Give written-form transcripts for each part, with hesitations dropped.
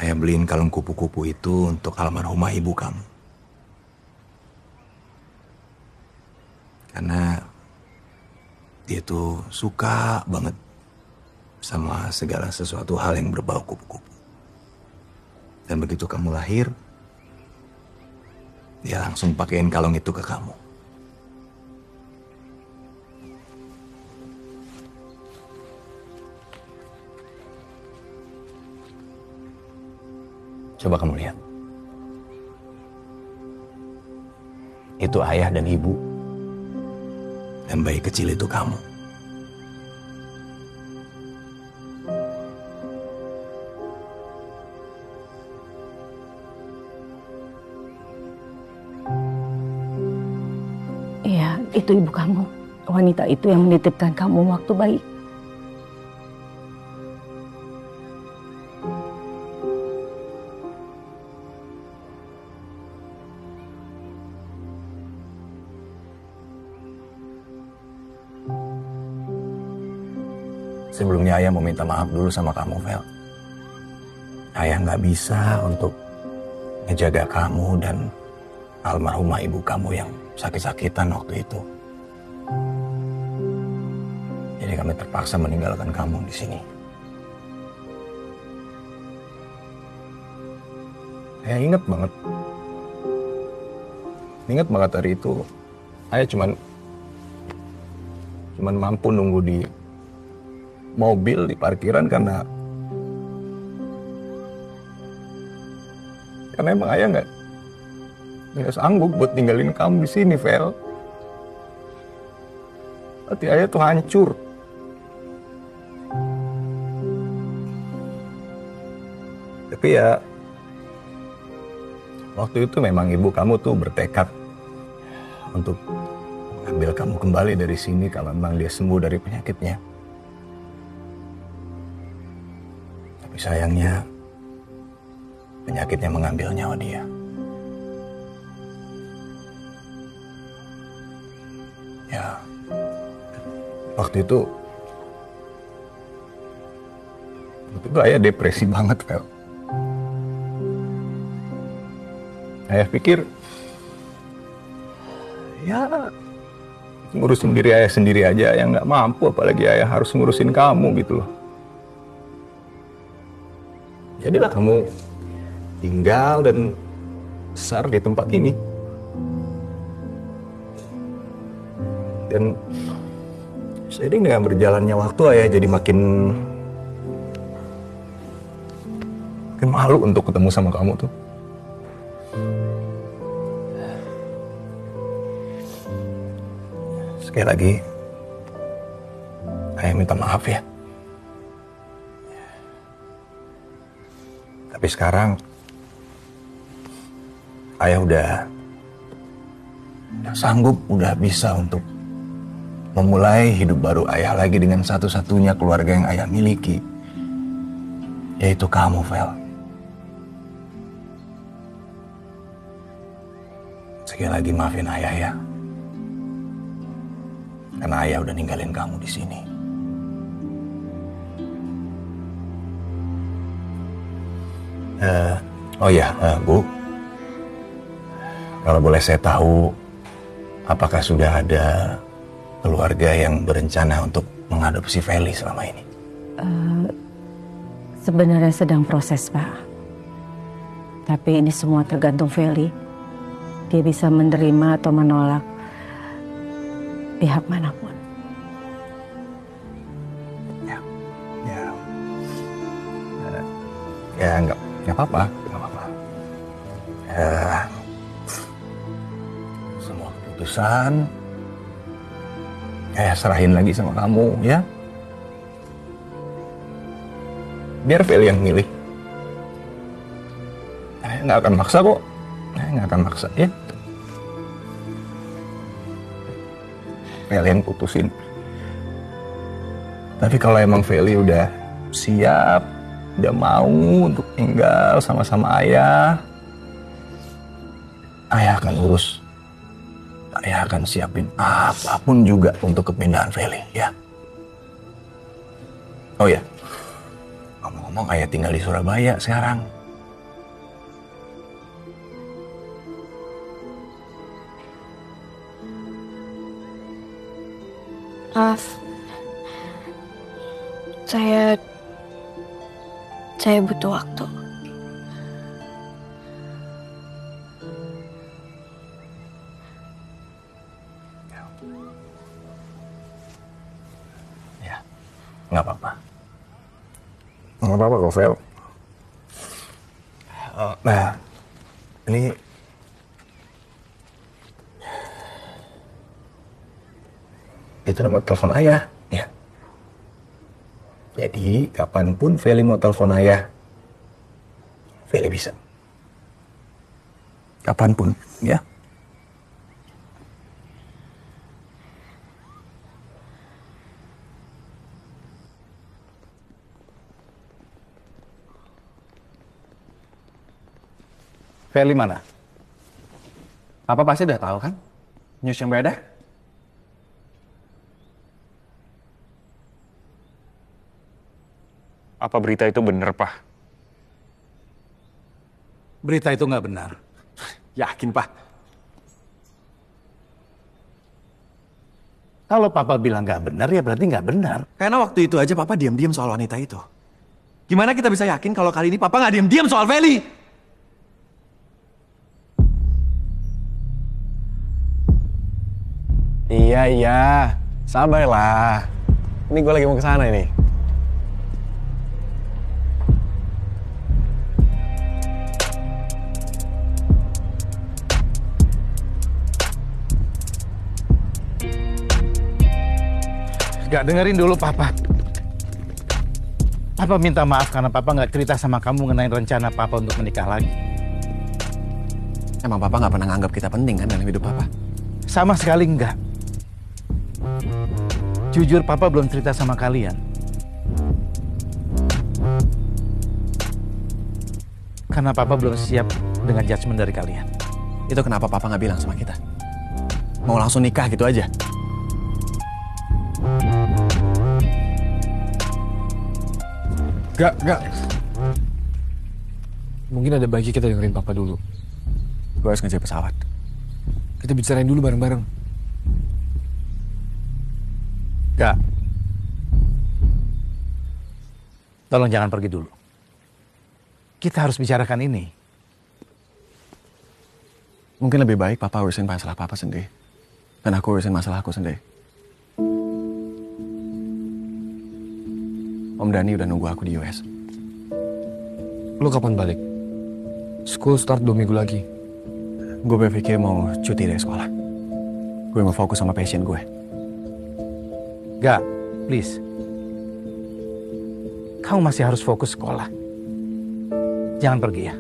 Ayah beliin kalung kupu-kupu itu untuk almarhumah ibu kamu. Karena dia tuh suka banget sama segala sesuatu hal yang berbau kupu-kupu. Dan begitu kamu lahir, dia langsung pakein kalung itu ke kamu. Coba kamu lihat. Itu ayah dan ibu. Dan bayi kecil itu kamu. Iya, itu ibu kamu. Wanita itu yang menitipkan kamu waktu bayi. Sebelumnya ayah mau minta maaf dulu sama kamu, Vel. Ayah nggak bisa untuk ngejaga kamu dan almarhumah ibu kamu yang sakit-sakitan waktu itu. Jadi kami terpaksa meninggalkan kamu di sini. Ayah ingat banget hari itu. Ayah cuman mampu nunggu di mobil di parkiran karena emang ayah nggak sanggup buat tinggalin kamu di sini, Vel. Hati ayah tuh hancur. Tapi ya waktu itu memang ibu kamu tuh bertekad untuk mengambil kamu kembali dari sini kalau memang dia sembuh dari penyakitnya. Sayangnya, penyakitnya mengambil nyawa dia. Ya, waktu itu ayah depresi banget, Fel. Ayah pikir, ya ngurusin diri ayah sendiri aja yang nggak mampu, apalagi ayah harus ngurusin kamu gitu loh. Jadilah kamu tinggal dan besar di tempat ini. Dan seiring dengan berjalannya waktu, ayah jadi makin malu untuk ketemu sama kamu tuh. Sekali lagi, ayah minta maaf ya. Tapi sekarang ayah udah sanggup, udah bisa untuk memulai hidup baru ayah lagi dengan satu-satunya keluarga yang ayah miliki, yaitu kamu, Vel. Sekali lagi maafin ayah ya, karena ayah udah ninggalin kamu di sini. Oh ya, Bu, kalau boleh saya tahu, apakah sudah ada keluarga yang berencana untuk mengadopsi Feli selama ini? Sebenarnya sedang proses, Pak. Tapi ini semua tergantung Feli. Dia bisa menerima atau menolak pihak manapun. Ya nggak apa-apa. Semua keputusan ayah serahin lagi sama kamu ya. Biar Feli yang milih. Ayah nggak akan maksa kok. Ayah nggak akan maksa ya. Feli yang putusin. Tapi kalau emang Feli udah siap, udah mau untuk tinggal sama-sama ayah, ayah akan urus. Ayah akan siapin apapun juga untuk kepindahan Feli, ya. Oh ya, ngomong-ngomong ayah tinggal di Surabaya sekarang. Maaf, saya butuh waktu. Ya, nggak apa-apa. Nggak apa-apa kok, Vel. Nah, ini itu nomor telepon ayah, ya. Jadi, kapanpun Feli mau telepon ayah, Feli bisa. Kapanpun, ya. Feli mana? Papa pasti udah tahu kan? News yang beredar? Apa berita itu benar, Pak? Berita itu nggak benar. Yakin, Pak? Kalau Papa bilang nggak benar, ya berarti nggak benar. Karena waktu itu aja Papa diam-diam soal wanita itu. Gimana kita bisa yakin kalau kali ini Papa nggak diam-diam soal Feli? Iya, sabarlah. Ini gue lagi mau ke sana ini. Gak dengerin dulu Papa. Papa minta maaf karena Papa nggak cerita sama kamu mengenai rencana Papa untuk menikah lagi. Emang Papa nggak pernah nganggap kita penting kan dalam hidup Papa? Sama sekali enggak. Jujur Papa belum cerita sama kalian. Karena Papa belum siap dengan judgement dari kalian. Itu kenapa Papa nggak bilang sama kita? Mau langsung nikah gitu aja? Gak. Mungkin ada baiknya kita dengerin Papa dulu. Gue harus ngejar pesawat. Kita bicarain dulu bareng-bareng. Gak. Tolong jangan pergi dulu. Kita harus bicarakan ini. Mungkin lebih baik Papa urusin masalah Papa sendiri. Dan aku urusin masalah aku sendiri. Om Dhani udah nunggu aku di US. Lo kapan balik? School start 2 minggu lagi. Gue berpikir mau cuti dari sekolah. Gue mau fokus sama passion gue. Gak, please. Kamu masih harus fokus sekolah. Jangan pergi ya.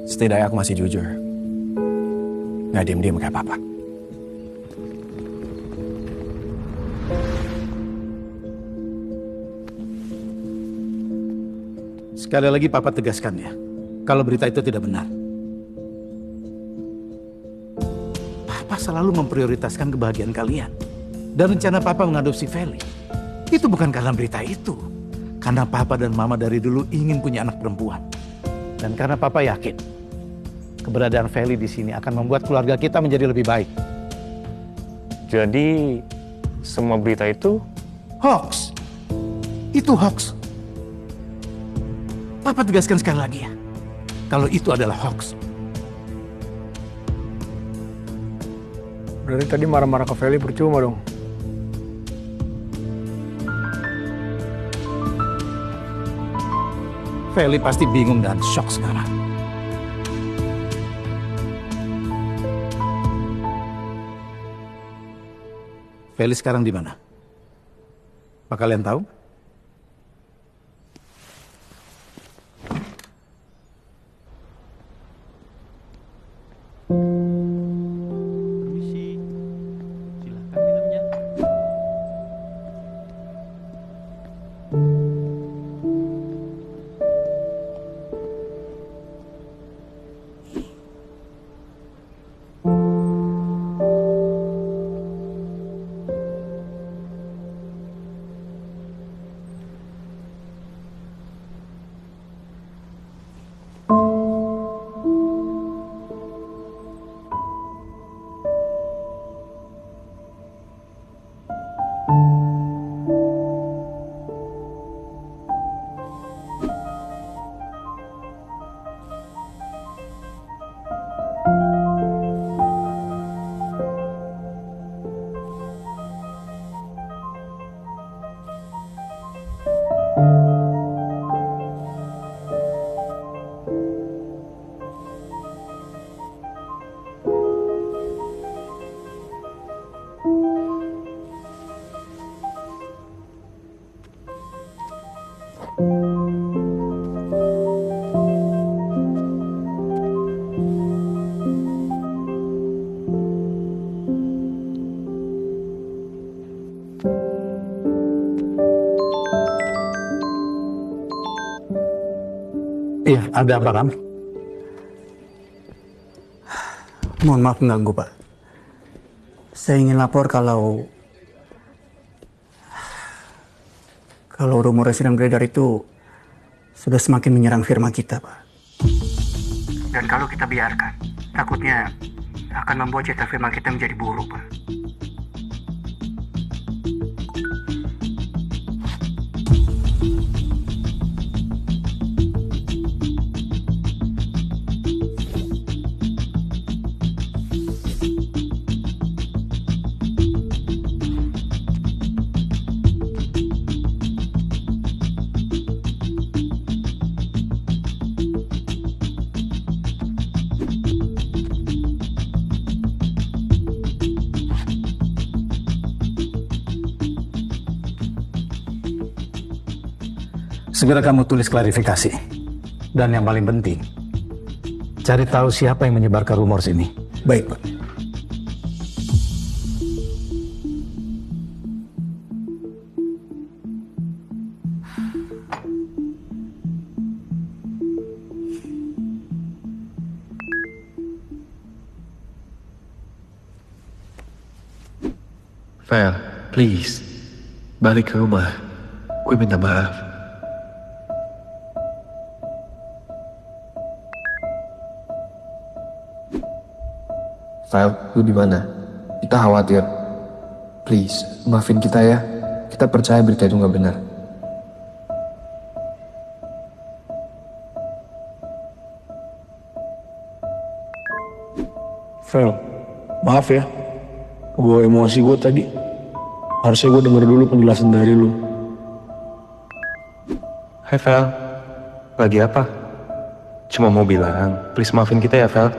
Setidaknya aku masih jujur. Nggak diem-diem kayak Papa. Sekali lagi Papa tegaskan ya, kalau berita itu tidak benar. Papa selalu memprioritaskan kebahagiaan kalian. Dan rencana Papa mengadopsi Feli, itu bukan karena berita itu. Karena Papa dan Mama dari dulu ingin punya anak perempuan. Dan karena Papa yakin, keberadaan Feli di sini akan membuat keluarga kita menjadi lebih baik. Jadi, semua berita itu Hoax. Itu hoax. Papa tegaskan sekali lagi ya, kalau itu adalah hoax. Berarti tadi marah-marah ke Feli percuma dong. Feli pasti bingung dan shock sekarang. Feli sekarang di mana? Apa kalian tahu? Permisi, silakan minumnya. Iya, ada apa Kam? Mohon maaf mengganggu, Pak. Saya ingin lapor kalau rumor yang sedang beredar itu sudah semakin menyerang firma kita, Pak. Dan kalau kita biarkan, takutnya akan membuat citra firma kita menjadi buruk, Pak. Segera kamu tulis klarifikasi. Dan yang paling penting, cari tahu siapa yang menyebarkan rumor ini. Baik, Pak. Vel, please, balik ke rumah. Gue minta maaf. Vel, lu di mana? Kita khawatir. Please, maafin kita ya. Kita percaya berita itu nggak benar. Vel, maaf ya. Gue emosi gue tadi. Harusnya gue denger dulu penjelasan dari lu. Hai Vel, lagi apa? Cuma mau bilang, please maafin kita ya Vel.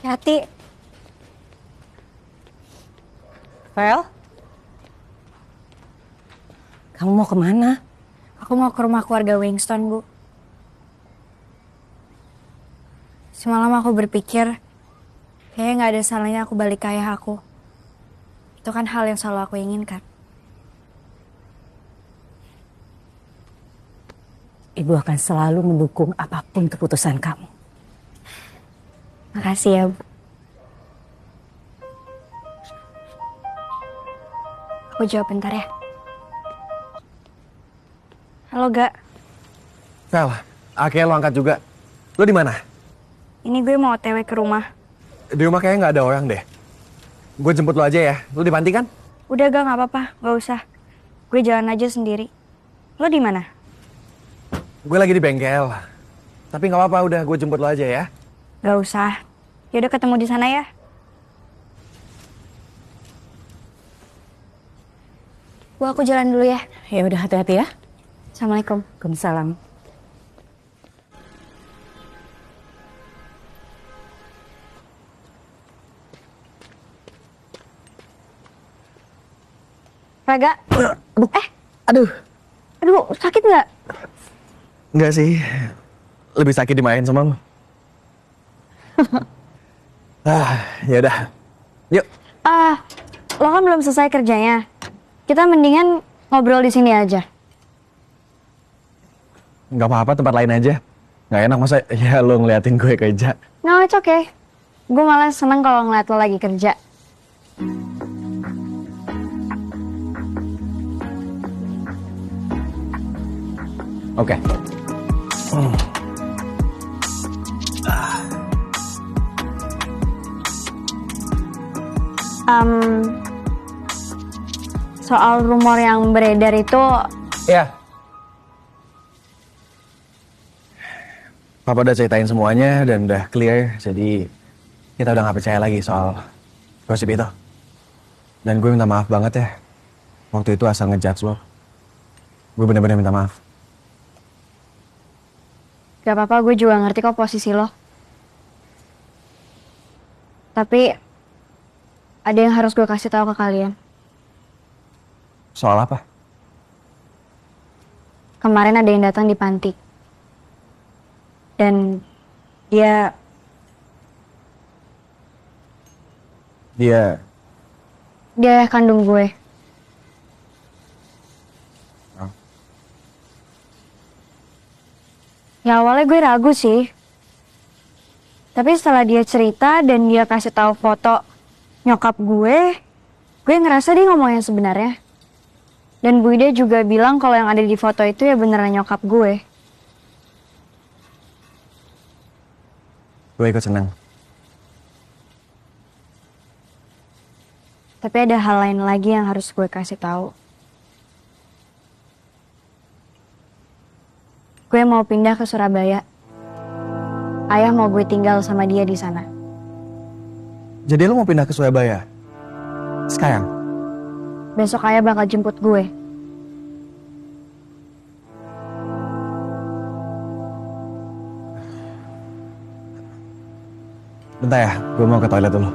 Hati. Vel? Kamu mau kemana? Aku mau ke rumah keluarga Winston, Bu. Semalam aku berpikir, kayaknya gak ada salahnya aku balik ke ayah aku. Itu kan hal yang selalu aku inginkan. Ibu akan selalu mendukung apapun keputusan kamu. Makasih ya, Bu. Aku jawab bentar ya. Halo, Gak. Vel, akhirnya lo angkat juga. Lo di mana? Ini gue mau OTW ke rumah. Di rumah kayaknya nggak ada orang deh. Gue jemput lo aja ya. Lo di panti kan? Udah, Gak, nggak apa-apa. Nggak usah. Gue jalan aja sendiri. Lo di mana? Gue lagi di bengkel. Tapi nggak apa-apa, udah gue jemput lo aja ya. Gak usah. Yaudah ketemu di sana ya. Bu, aku jalan dulu ya. Ya udah, hati-hati ya. Assalamualaikum. Waalaikumsalam. Raga. Aduh. Aduh, sakit nggak? Nggak sih. Lebih sakit dimain sama lo. Ya udah. Yuk. Lo kan belum selesai kerjanya. Kita mendingan ngobrol di sini aja. Nggak apa-apa, tempat lain aja. Nggak enak masa ya lo ngeliatin gue kerja. No, it's okay. Gue malah seneng kalau ngeliat lo lagi kerja. Oke. Soal rumor yang beredar itu, Ya. Papa udah ceritain semuanya dan udah clear, jadi kita udah nggak percaya lagi soal gosip itu. Dan gue minta maaf banget ya. Waktu itu asal ngejudge lo. Gue bener-bener minta maaf. gak apa-apa, gue juga ngerti kok posisi lo. Tapi ada yang harus gue kasih tahu ke kalian. Soal apa? Kemarin ada yang datang di panti. Dan dia ayah kandung gue. Ya awalnya gue ragu sih. Tapi setelah dia cerita dan dia kasih tahu foto nyokap gue ngerasa dia ngomong yang sebenarnya. Dan Bu Ida juga bilang kalau yang ada di foto itu ya beneran nyokap gue. Gue ikut senang. Tapi ada hal lain lagi yang harus gue kasih tahu. Gue mau pindah ke Surabaya. Ayah mau gue tinggal sama dia di sana. Jadi lo mau pindah ke Surabaya? Sekarang? Besok ayah bakal jemput gue. Bentar ya, gue mau ke toilet dulu.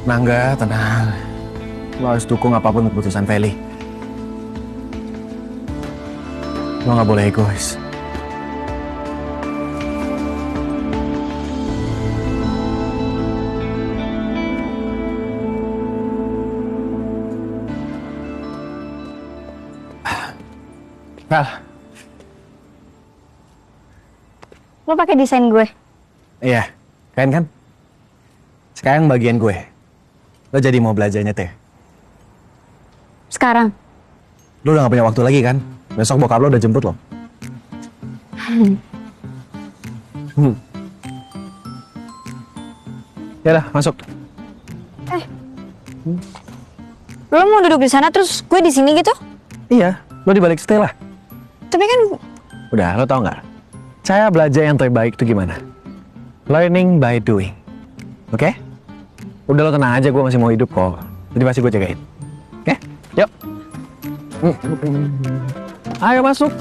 Nangga, tenang. Lo harus dukung apapun keputusan Feli. Lo gak boleh egois. Val. Lo pakai desain gue? Iya, keren kan? Sekarang bagian gue. Lo jadi mau belajar nyetir? Sekarang? Lo udah gak punya waktu lagi kan? Besok bokap lo udah jemput lo. Yaudah, masuk. Lo mau duduk di sana terus gue di sini gitu? Iya, lo di balik setir lah. Tapi kan Udah, lo tau gak? Cara belajar yang terbaik itu gimana? Learning by doing. Oke? Udah lo tenang aja, gue masih mau hidup kok. Jadi pasti gue jagain. Oke? Yuk. Ayo masuk.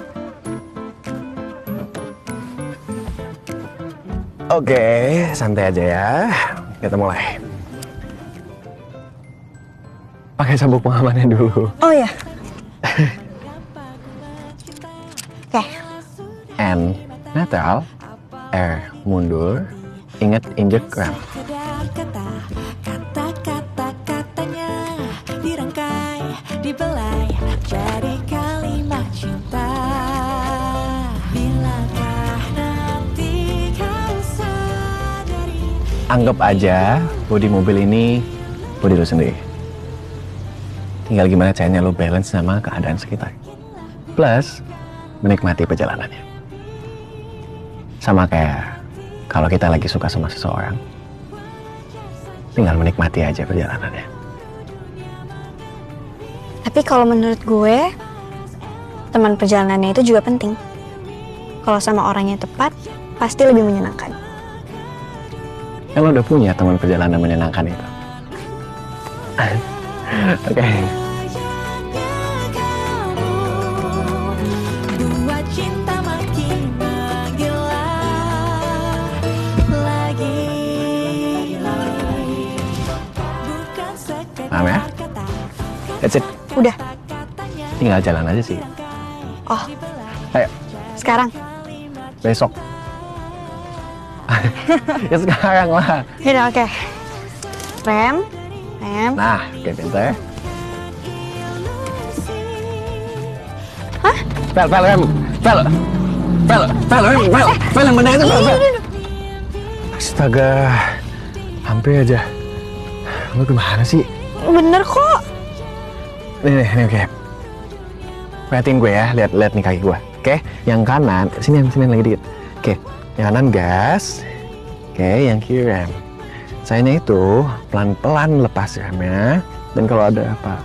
Oke, santai aja ya. Kita mulai. Pakai sabuk pengamannya dulu. oh ya. Oke. N netral, R mundur, ingat injek rem. Kata-kata-katanya dirangkai, dibelai jadi kalimat cinta. Bilakah nanti kau sadari? Anggap aja bodi mobil ini bodi lo sendiri. Tinggal gimana caranya lo balance sama keadaan sekitar. Plus menikmati perjalanannya. Sama kayak kalau kita lagi suka sama seseorang, tinggal menikmati aja perjalanannya. Tapi kalau menurut gue, teman perjalanannya itu juga penting. Kalau sama orangnya tepat, pasti lebih menyenangkan. Kan lo udah punya teman perjalanan menyenangkan itu. Oke. Buat cinta makin menggila lagi. Bukan Paham ya? sekedar kata. That's it. Udah. Tinggal jalan aja sih. Oh, Ayo, Sekarang. besok. Ya sekarang lah. Yaudah, oke. Rem. Nah, oke pintar. Hah? Fel, rem. Fel yang benar itu, Fel. Astaga, hampir aja. Lu gimana sih? Bener kok. Nih, oke. Perhatiin gue ya, lihat nih kaki gue. Oke, yang kanan, sini lagi dikit. Oke, yang kanan gas. Oke, yang kiri rem. Sayanya itu pelan-pelan lepas remnya. Dan kalau ada apa